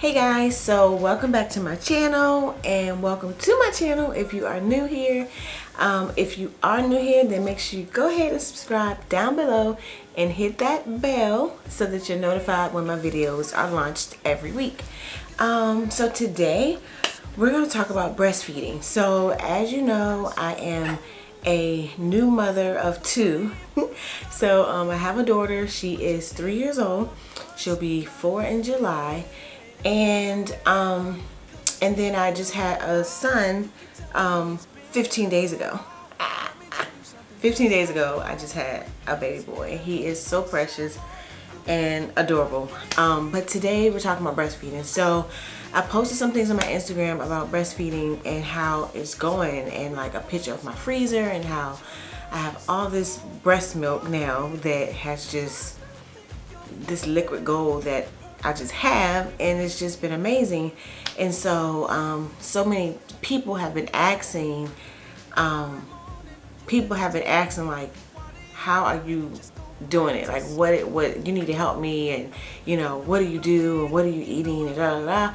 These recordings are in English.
Hey guys, so welcome back to my channel and welcome to my channel if you are new here. If you are new here, then make sure you go ahead and subscribe down below and hit that bell so that you're notified when my videos are launched every week. So today we're going to talk about breastfeeding. So as you know, I am a new mother of two. So I have a daughter. She is 3 years old. She'll be 4 in July. And then I just had a son 15 days ago. 15 days ago, I just had a baby boy. He is so precious and adorable. But today we're talking about breastfeeding. So I posted some things on my Instagram about breastfeeding and how it's going, and like a picture of my freezer and how I have all this breast milk now that has just this liquid gold that I just have, and it's just been amazing. And so so many people have been asking like, how are you doing it? Like, what you need to help me, and you know, what do you do, and what are you eating, and da da da.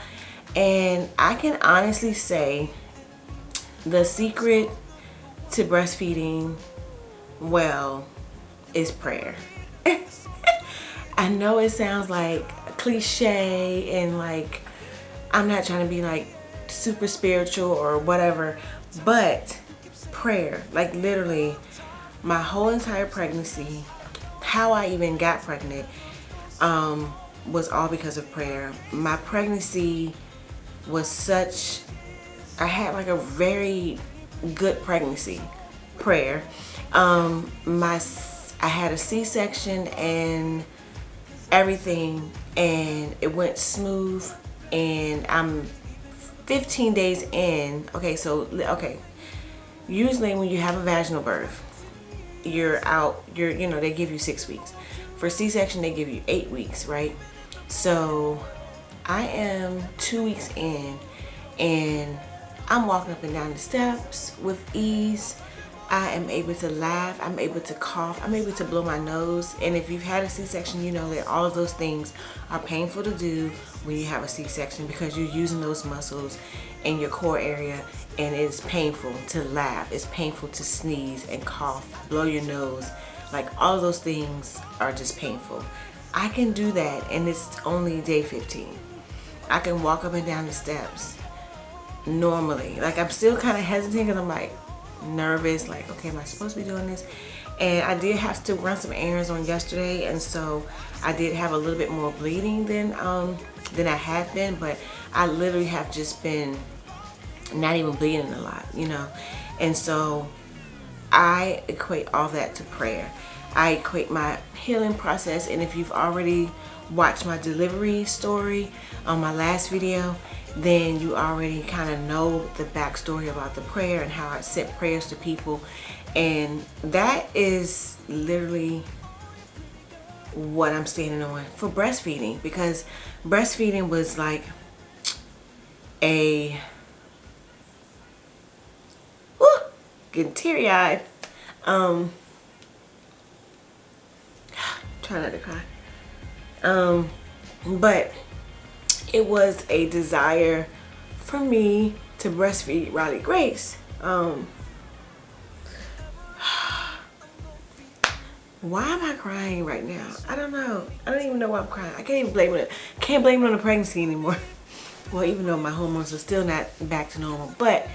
And I can honestly say the secret to breastfeeding well is prayer. I know it sounds like cliche, and like I'm not trying to be like super spiritual or whatever, but prayer, like literally my whole entire pregnancy, how I even got pregnant, was all because of prayer. My pregnancy was such, I had like a very good pregnancy. Prayer. I had a C-section and everything, and it went smooth, and I'm 15 days in. Okay, usually when you have a vaginal birth, you know, they give you 6 weeks. For C-section, they give you 8 weeks, right? So I am 2 weeks in, and I'm walking up and down the steps with ease. I am able to laugh, I'm able to cough, I'm able to blow my nose. And if you've had a C-section, you know that all of those things are painful to do when you have a C-section, because you're using those muscles in your core area, and it's painful to laugh, it's painful to sneeze and cough, blow your nose. Like, all of those things are just painful. I can do that, and it's only day 15. I can walk up and down the steps normally. Like, I'm still kind of hesitant because I'm like nervous, like, okay, am I supposed to be doing this? And I did have to run some errands on yesterday, and so I did have a little bit more bleeding than I had been, but I literally have just been not even bleeding a lot, you know. And so I equate all that to prayer. I equate my healing process, and if you've already watched my delivery story on my last video, then you already kind of know the backstory about the prayer and how I sent prayers to people. And that is literally what I'm standing on for breastfeeding, because breastfeeding was like getting teary-eyed. Try not to cry. But it was a desire for me to breastfeed Riley Grace. Why am I crying right now? I don't know. I don't even know why I'm crying. I can't even blame it. Can't blame it on the pregnancy anymore. Well, even though my hormones are still not back to normal, but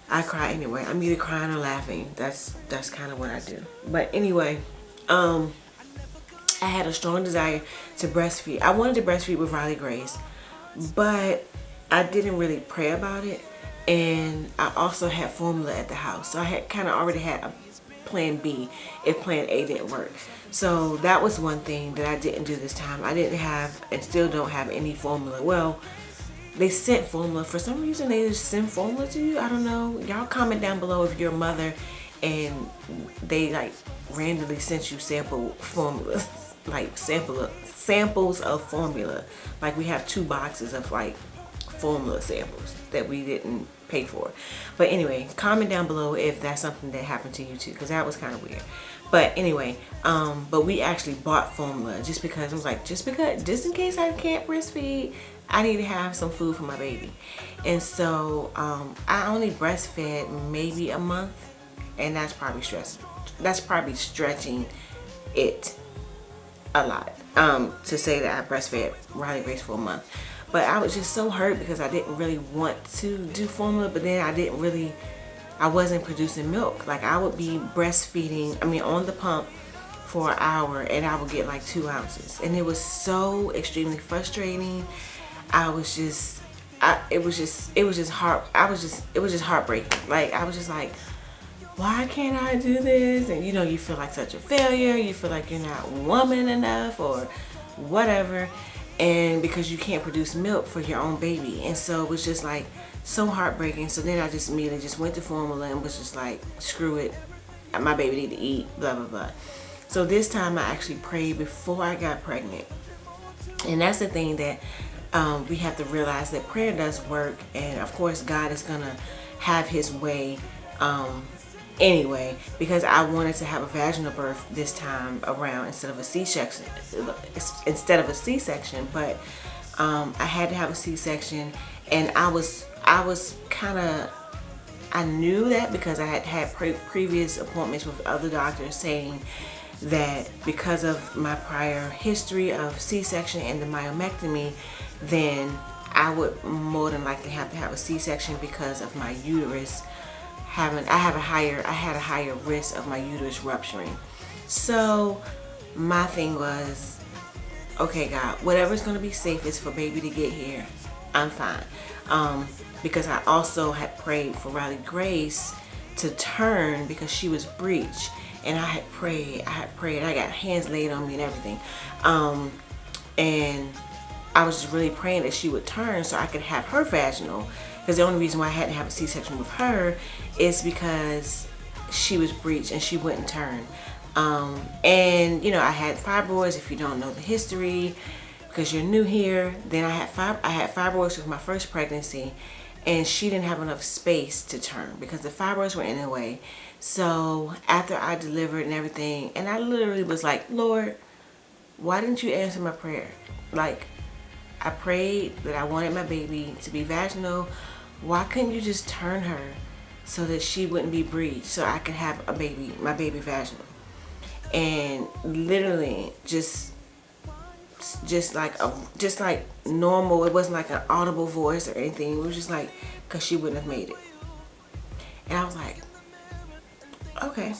I cry anyway. I'm either crying or laughing. That's kind of what I do. But anyway, I had a strong desire to breastfeed. I wanted to breastfeed with Riley Grace, but I didn't really pray about it. And I also had formula at the house, so I had kind of already had a plan B if plan A didn't work. So that was one thing that I didn't do this time. I didn't have, and still don't have, any formula. Well, they sent formula. For some reason, they just send formula to you. I don't know. Y'all comment down below if you're a mother and they like randomly sent you sample formulas, like samples of formula. Like, we have 2 boxes of like formula samples that we didn't pay for. But anyway, comment down below if that's something that happened to you too, because that was kind of weird. But anyway, but we actually bought formula just because I was like, just in case I can't breastfeed, I need to have some food for my baby. And so I only breastfed maybe a month, and that's probably stretching it a lot to say that I breastfed Riley Grace for a month. But I was just so hurt because I didn't really want to do formula, but then I wasn't producing milk. Like, I would be breastfeeding, on the pump for an hour, and I would get like 2 ounces, and it was so extremely frustrating. It was just heartbreaking. Like, I was just like, why can't I do this? And you feel like such a failure. You feel like you're not woman enough or whatever, and because you can't produce milk for your own baby. And so it was just like so heartbreaking. So then I just immediately just went to formula and was just like, screw it, my baby need to eat, blah blah blah. So this time I actually prayed before I got pregnant. And that's the thing that we have to realize, that prayer does work. And of course God is gonna have his way anyway, because I wanted to have a vaginal birth this time around instead of a C-section. But I had to have a C-section, and I knew that because I had previous appointments with other doctors saying that because of my prior history of C-section and the myomectomy, then I would more than likely have to have a C-section because of my uterus I had a higher risk of my uterus rupturing. So my thing was, okay God, whatever's going to be safest for baby to get here, I'm fine. Because I also had prayed for Riley Grace to turn because she was breech, and I had prayed, I got hands laid on me and everything. And I was just really praying that she would turn so I could have her vaginal, because the only reason why I had to have a C-section with her is because she was breech and she wouldn't turn. And I had fibroids. If you don't know the history, because you're new here, then I had fibroids with my first pregnancy, and she didn't have enough space to turn because the fibroids were in the way. So after I delivered and everything, and I literally was like, Lord, why didn't you answer my prayer? Like, I prayed that I wanted my baby to be vaginal. Why couldn't you just turn her so that she wouldn't be breech, so I could have my baby vaginal? And literally just like normal. It wasn't like an audible voice or anything. It was just like, because she wouldn't have made it. And I was like, okay,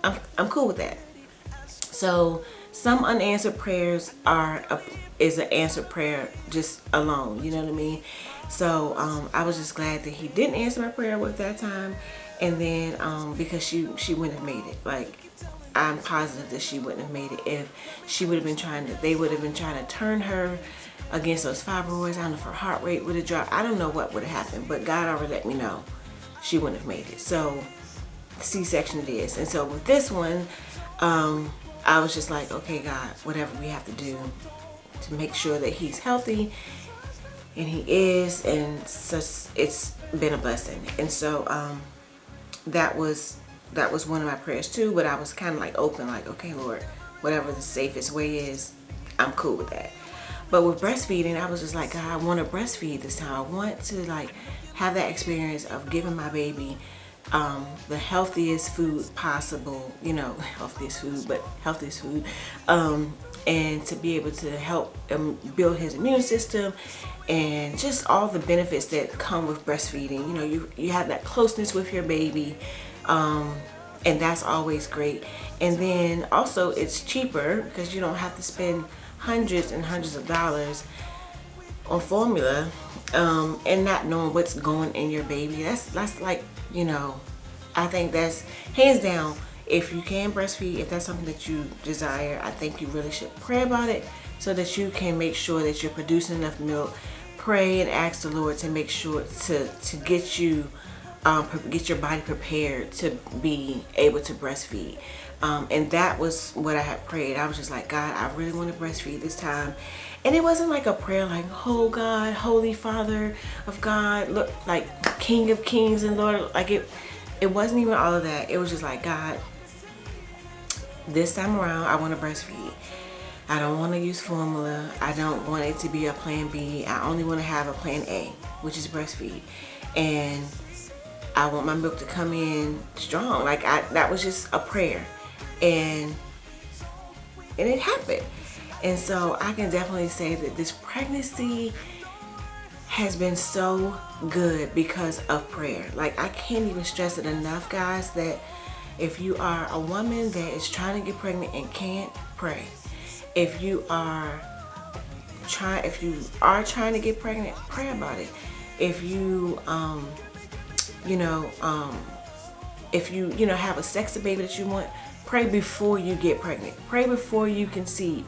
I'm cool with that. So some unanswered prayers is an answered prayer just alone, you know what I mean? So I was just glad that he didn't answer my prayer with that time. And then because she wouldn't have made it. Like, I'm positive that she wouldn't have made it if they would have been trying to turn her against those fibroids. I don't know if her heart rate would have dropped. I don't know what would have happened, but God already let me know she wouldn't have made it. So C-section it is. And so with this one, I was just like, okay God, whatever we have to do to make sure that he's healthy, and he is, and such, it's been a blessing. And so that was one of my prayers too, but I was kind of like open, like, okay Lord, whatever the safest way is, I'm cool with that. But with breastfeeding, I was just like, God, I want to breastfeed this time. I want to like have that experience of giving my baby the healthiest food possible, healthiest food, and to be able to help build his immune system, and just all the benefits that come with breastfeeding. You have that closeness with your baby, and that's always great. And then also it's cheaper because you don't have to spend hundreds and hundreds of dollars on formula, and not knowing what's going in your baby. That's like, I think that's hands down, if you can breastfeed, if that's something that you desire, I think you really should pray about it so that you can make sure that you're producing enough milk. Pray and ask the Lord to make sure to get your body prepared to be able to breastfeed. And that was what I had prayed. I was just like, God, I really want to breastfeed this time. And it wasn't like a prayer like, oh God, Holy Father of God, look, like King of Kings and Lord, like it wasn't even all of that. It was just like, God, this time around, I want to breastfeed. I don't want to use formula. I don't want it to be a plan B. I only want to have a plan A, which is breastfeed. And I want my milk to come in strong. Like that was just a prayer. And it happened. And so I can definitely say that this pregnancy has been so good because of prayer. Like, I can't even stress it enough, guys, that if you are a woman that is trying to get pregnant and can't, pray. If you are trying to get pregnant, pray about it. If you if you have a sexy baby that you want, pray before you get pregnant. Pray before you conceive.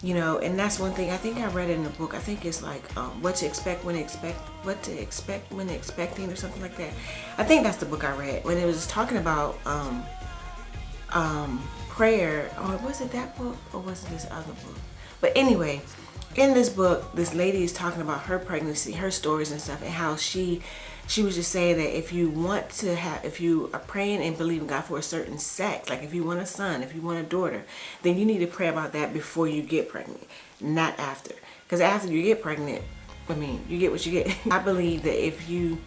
And that's one thing I think I read in the book. I think it's like what to expect when expecting, or something like that. I think that's the book I read when it was talking about prayer. Or was it that book, or was it this other book? But anyway, in this book, this lady is talking about her pregnancy, her stories and stuff, and how she was just saying that if you are praying and believing God for a certain sex, like if you want a son, if you want a daughter, then you need to pray about that before you get pregnant, not after. Because after you get pregnant, you get what you get. I believe that if you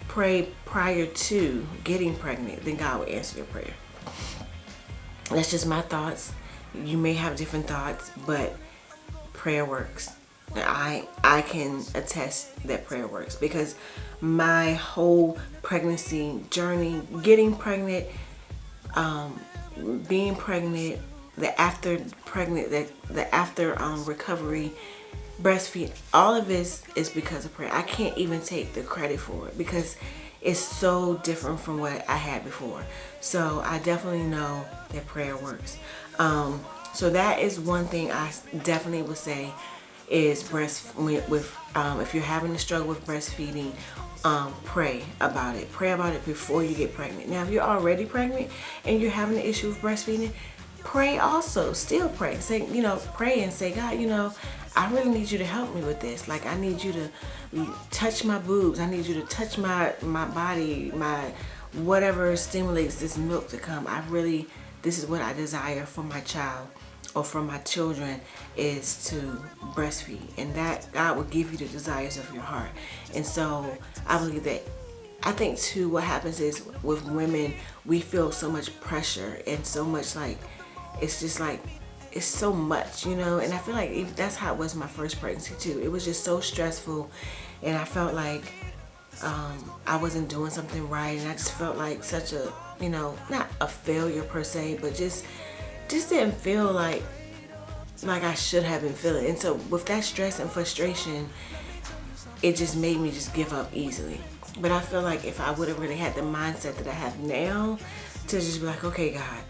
pray prior to getting pregnant, then God will answer your prayer. That's just my thoughts. You may have different thoughts, but prayer works. I can attest that prayer works, because my whole pregnancy journey, getting pregnant, being pregnant, the after recovery, breastfeed, all of this is because of prayer. I can't even take the credit for it because it's so different from what I had before. So I definitely know that prayer works. So that is one thing I definitely would say is if you're having a struggle with breastfeeding, pray about it. Pray about it before you get pregnant. Now, if you're already pregnant and you're having an issue with breastfeeding, pray also. Still pray. Say, pray and say, God, I really need you to help me with this. Like, I need you to touch my boobs. I need you to touch my body, my whatever stimulates this milk to come. This is what I desire for my child, or for my children, is to breastfeed, and that God will give you the desires of your heart. And so I believe that, I think too, what happens is with women, we feel so much pressure and so much, like, it's just like, it's so much, and I feel like that's how it was my first pregnancy too. It was just so stressful, and I felt like I wasn't doing something right, and I just felt like such a, not a failure per se, but just didn't feel like I should have been feeling. And so with that stress and frustration, it just made me just give up easily. But I feel like if I would have really had the mindset that I have now, to just be like, okay, God.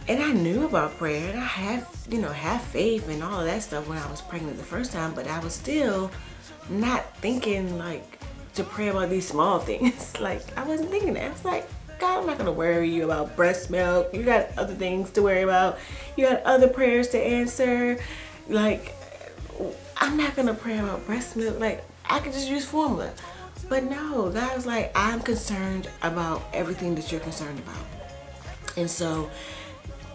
And I knew about prayer, and I have faith and all of that stuff when I was pregnant the first time, but I was still not thinking like to pray about these small things. Like, I wasn't thinking that. I was like, God, I'm not going to worry you about breast milk. You got other things to worry about. You got other prayers to answer. Like, I'm not going to pray about breast milk. Like, I could just use formula. But no, God was like, I'm concerned about everything that you're concerned about. And so,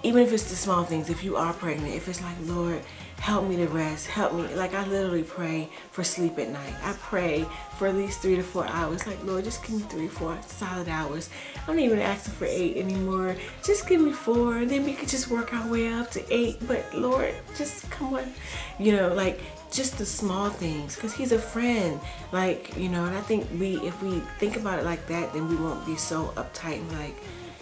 even if it's the small things, if you are pregnant, if it's like, Lord, help me to rest, help me. Like, I literally pray for sleep at night. I pray for at least 3 to 4 hours. Like, Lord, just give me 3 or 4 solid hours. I'm not even asking for 8 anymore. Just give me 4, and then we could just work our way up to 8. But Lord, just come on, like, just the small things, because He's a friend. Like, and I think if we think about it like that, then we won't be so uptight and like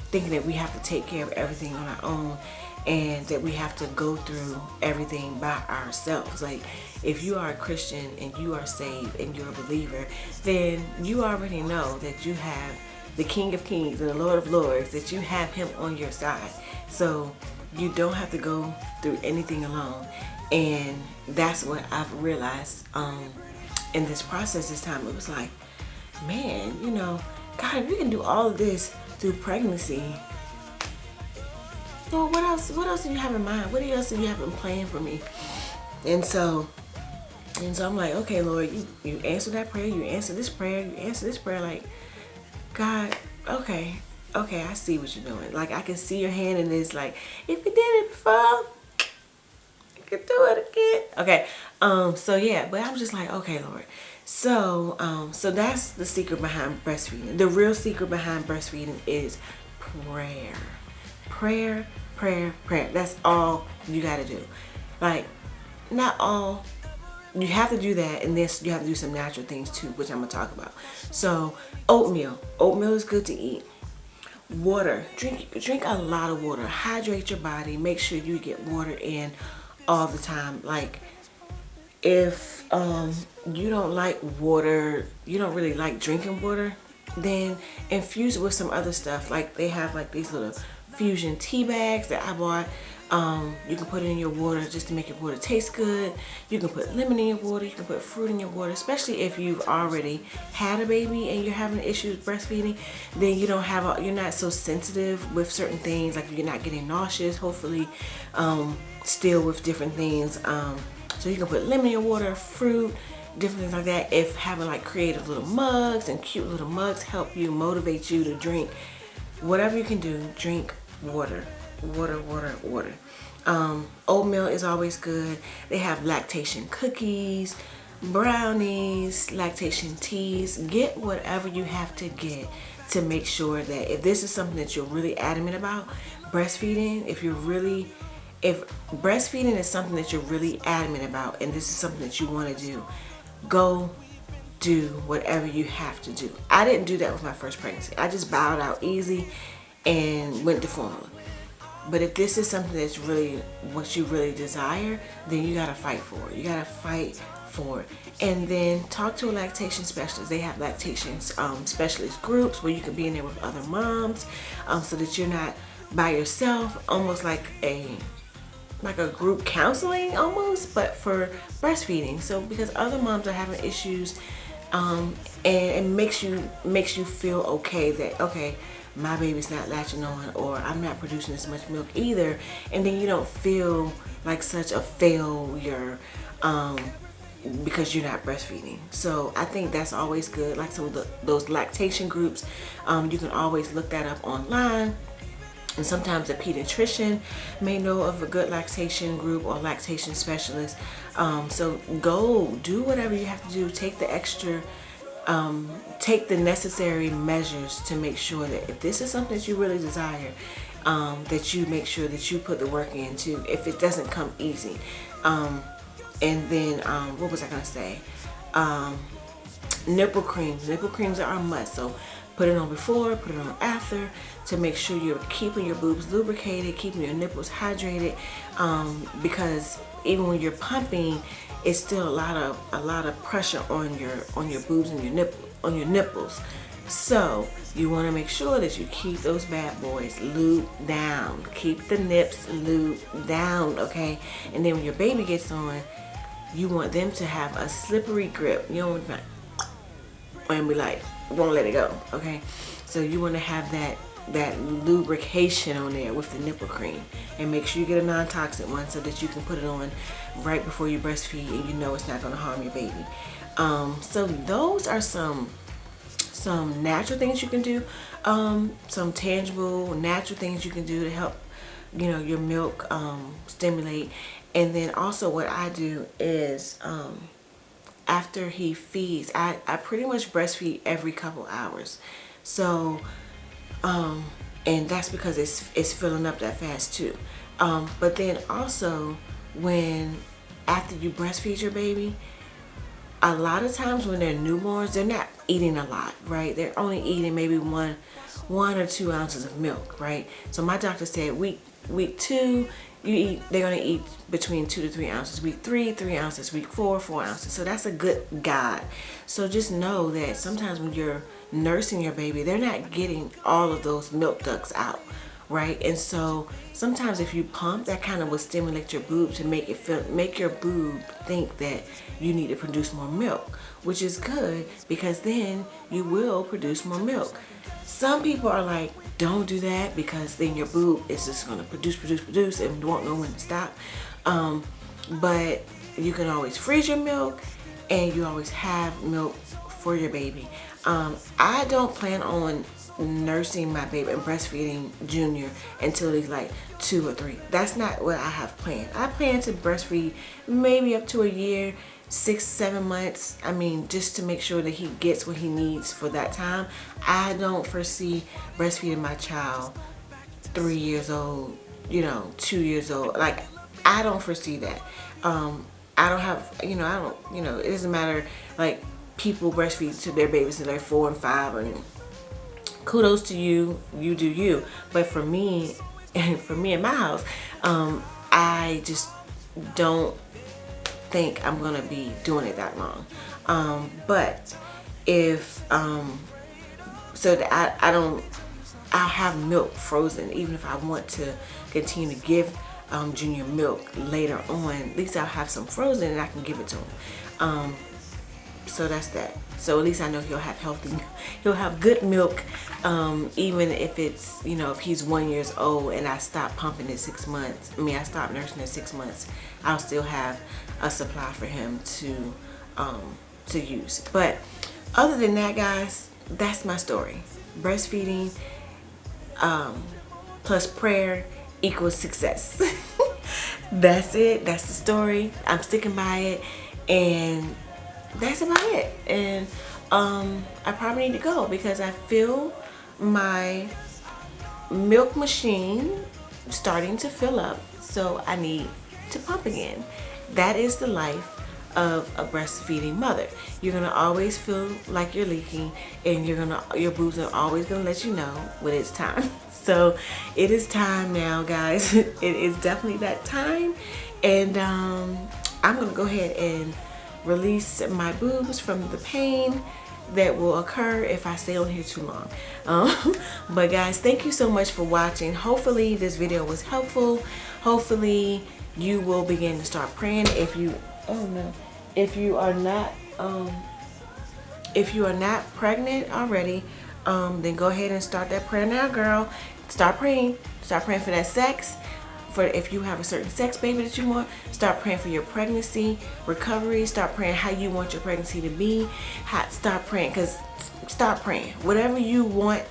thinking that we have to take care of everything on our own, and that we have to go through everything by ourselves. Like, if you are a Christian and you are saved and you're a believer, then you already know that you have the King of Kings and the Lord of Lords, that you have Him on your side. So you don't have to go through anything alone. And that's what I've realized in this process this time. It was like, man, God, if we can do all of this through pregnancy, Lord, what else do you have in mind? What else do you have in plan for me? And so I'm like, okay, Lord, you answer that prayer, you answer this prayer, like, God, okay, I see what you're doing. Like, I can see your hand in this. Like, if you did it before, can do it again. Okay. So yeah, but I'm just like, okay, Lord. So, so that's the secret behind breastfeeding. The real secret behind breastfeeding is prayer. Prayer, prayer, prayer. That's all you gotta do. Like, not all. You have to do that, and this you have to do some natural things too, which I'm gonna talk about. So, oatmeal. Oatmeal is good to eat. Water. Drink a lot of water. Hydrate your body. Make sure you get water in all the time. Like, if you don't like water, you don't really like drinking water, then infuse it with some other stuff. Like, they have like these little fusion tea bags that I bought. You can put it in your water just to make your water taste good. You can put lemon in your water. You can put fruit in your water, especially if you've already had a baby and you're having issues breastfeeding. Then you don't have you're not so sensitive with certain things. Like, you're not getting nauseous. Hopefully, still with different things. So you can put lemon in your water, fruit, different things like that. If having like creative little mugs and cute little mugs help you, motivate you to drink, whatever you can do, drink water. Water, water, water. Oatmeal is always good. They have lactation cookies, brownies, lactation teas. Get whatever you have to get to make sure that if this is something that you're really adamant about, breastfeeding, if breastfeeding is something that you're really adamant about and this is something that you want to do, go do whatever you have to do. I didn't do that with my first pregnancy. I just bowed out easy and went to formula. But if this is something that's really what you really desire, then you gotta fight for it. You gotta fight for it. And then talk to a lactation specialist. They have lactation specialist groups where you can be in there with other moms, so that you're not by yourself, almost like a group counseling almost, but for breastfeeding. So because other moms are having issues, and it makes you feel okay that, okay, my baby's not latching on, or I'm not producing as much milk either, and then you don't feel like such a failure because you're not breastfeeding. So I think that's always good. Like some of those lactation groups, you can always look that up online. And sometimes a pediatrician may know of a good lactation group or lactation specialist. So go do whatever you have to do. Take the extra, take the necessary measures to make sure that if this is something that you really desire, that you make sure that you put the work in too, if it doesn't come easy. And then, what was I gonna say? Nipple creams. Nipple creams are a must. So put it on before, put it on after, to make sure you're keeping your boobs lubricated, keeping your nipples hydrated, because even when you're pumping, it's still a lot of pressure on your boobs and your nipples. So you want to make sure that you keep those bad boys lubed down. Keep the nips lubed down, okay? And then when your baby gets on, you want them to have a slippery grip. You don't want to and be like, won't let it go, okay? So you want to have that lubrication on there with the nipple cream, and make sure you get a non-toxic one so that you can put it on right before you breastfeed and you know it's not going to harm your baby. So those are some natural things you can do, some tangible natural things you can do to help, you know, your milk stimulate. And then also what I do is, after he feeds, I pretty much breastfeed every couple hours. So, and that's because it's filling up that fast too. But then also, after you breastfeed your baby, a lot of times when they're newborns, they're not eating a lot, right? They're only eating maybe one or 2 ounces of milk, right? So my doctor said week 2, they're gonna eat between 2 to 3 ounces. Week 3, 3 ounces. Week 4, 4 ounces. So that's a good guide. So just know that sometimes when you're nursing your baby, they're not getting all of those milk ducts out, right? And so sometimes if you pump, that kind of will stimulate your boob to make your boob think that you need to produce more milk, which is good because then you will produce more milk. Some people are like, don't do that because then your boob is just going to produce and won't know when to stop. But you can always freeze your milk, and you always have milk for your baby. I don't plan on nursing my baby and breastfeeding Junior until he's like 2 or 3. That's not what I have planned. I plan to breastfeed maybe up to a year, 6-7 months. I mean, just to make sure that he gets what he needs for that time. I don't foresee breastfeeding my child 3 years old, you know, 2 years old. Like, I don't foresee that. I don't have, you know, it doesn't matter, like, people breastfeed to their babies until they're 4 and 5, and kudos to you, you do you. But for me, and for me in my house, I just don't think I'm gonna be doing it that long. But if so that I'll have milk frozen, even if I want to continue to give Junior milk later on. At least I'll have some frozen and I can give it to him. So that's that. So at least I know he'll have good milk, even if it's, you know, if he's 1 year old and I stop pumping at 6 months. I mean, I stop nursing at 6 months. I'll still have a supply for him to use. But other than that, guys, that's my story. Breastfeeding plus prayer equals success. That's it. That's the story. I'm sticking by it, and that's about it. And I probably need to go because I feel my milk machine starting to fill up, so I need to pump again. That is the life of a breastfeeding mother. You're gonna always feel like you're leaking, and your boobs are always gonna let you know when it's time. So it is time now, guys. It is definitely that time, and I'm gonna go ahead and release my boobs from the pain that will occur if I stay on here too long. But guys, thank you so much for watching. Hopefully this video was helpful. Hopefully you will begin to start praying. If you are not pregnant already, then go ahead and start that prayer now, girl. Start praying for that sex. For if you have a certain sex baby that you want, start praying for your pregnancy recovery. Start praying how you want your pregnancy to be. Start praying, whatever you want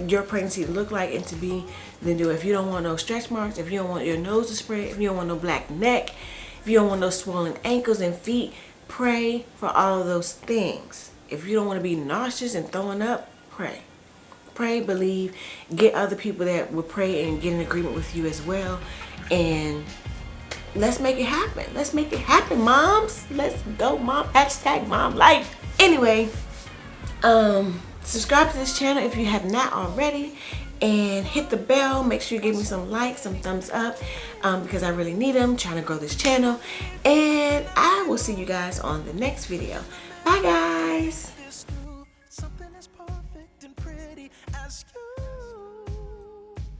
your pregnancy to look like and to be, then do it. If you don't want no stretch marks, if you don't want your nose to spread, if you don't want no black neck, if you don't want no swollen ankles and feet, pray for all of those things. If you don't want to be nauseous and throwing up, pray. Pray, believe, get other people that will pray and get in agreement with you as well. And let's make it happen. Let's make it happen, moms. Let's go, mom. Hashtag mom life. Anyway, subscribe to this channel if you have not already, and hit the bell. Make sure you give me some likes, some thumbs up, because I really need them. Trying to grow this channel. And I will see you guys on the next video. Bye, guys. Something as perfect and pretty as you.